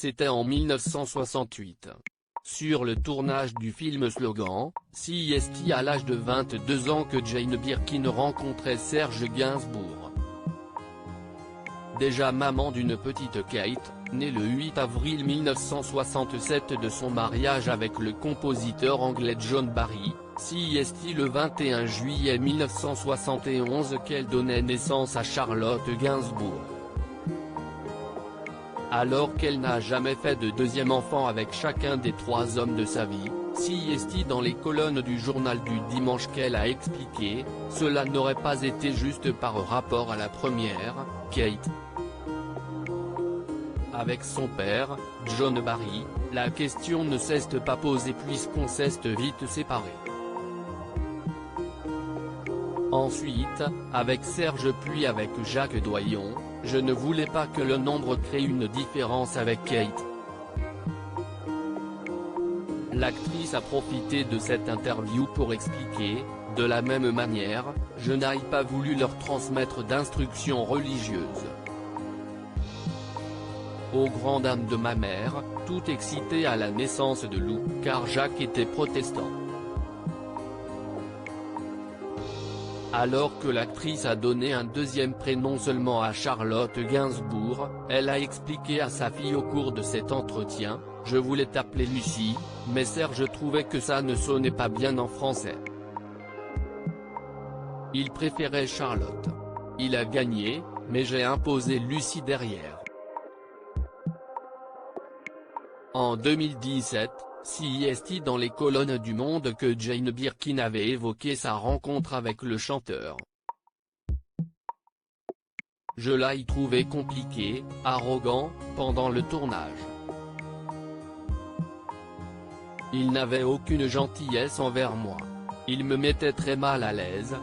c'était en 1968. Sur le tournage du film Slogan, CST à l'âge de 22 ans que Jane Birkin rencontrait Serge Gainsbourg. Déjà maman d'une petite Kate, née le 8 avril 1967 de son mariage avec le compositeur anglais John Barry, CST le 21 juillet 1971 qu'elle donnait naissance à Charlotte Gainsbourg. Alors qu'elle n'a jamais fait de deuxième enfant avec chacun des trois hommes de sa vie, CST dans les colonnes du journal du dimanche qu'elle a expliqué, cela n'aurait pas été juste par rapport à la première, Kate. Avec son père, John Barry, la question ne s'est pas posée puisqu'on s'est vite séparés. Ensuite, avec Serge puis avec Jacques Doyon, je ne voulais pas que le nombre crée une différence avec Kate. L'actrice a profité de cette interview pour expliquer, de la même manière, je n'ai pas voulu leur transmettre d'instructions religieuses. Aux grandes dames de ma mère, tout excitée à la naissance de Lou, car Jacques était protestant. Alors que l'actrice a donné un deuxième prénom seulement à Charlotte Gainsbourg, elle a expliqué à sa fille au cours de cet entretien, « Je voulais t'appeler Lucie, mais Serge trouvait que ça ne sonnait pas bien en français. Il préférait Charlotte. Il a gagné, mais j'ai imposé Lucie derrière. » En 2017, CST dans les colonnes du Monde que Jane Birkin avait évoqué sa rencontre avec le chanteur. Je l'ai trouvé compliqué, arrogant, pendant le tournage. Il n'avait aucune gentillesse envers moi. Il me mettait très mal à l'aise.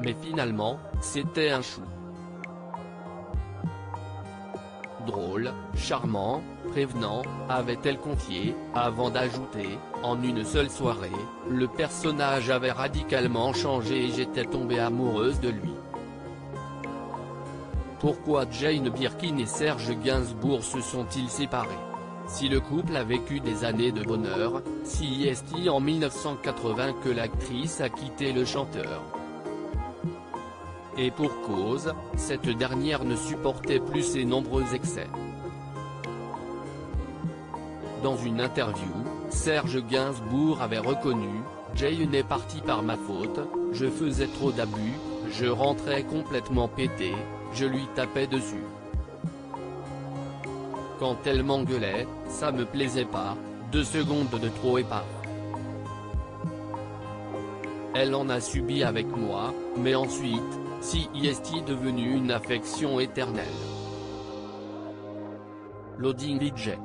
Mais finalement, c'était un chou. Drôle, charmant, prévenant, avait-elle confié, avant d'ajouter, en une seule soirée, le personnage avait radicalement changé et j'étais tombée amoureuse de lui. Pourquoi Jane Birkin et Serge Gainsbourg se sont-ils séparés? Si le couple a vécu des années de bonheur, CST en 1980 que l'actrice a quitté le chanteur. Et pour cause, cette dernière ne supportait plus ses nombreux excès. Dans une interview, Serge Gainsbourg avait reconnu, « Jane est partie par ma faute, je faisais trop d'abus, je rentrais complètement pété, je lui tapais dessus. Quand elle m'engueulait, ça me plaisait pas, 2 secondes de trop et paf. Elle en a subi avec moi, mais ensuite, CST devenu une affection éternelle. » Loading DJ.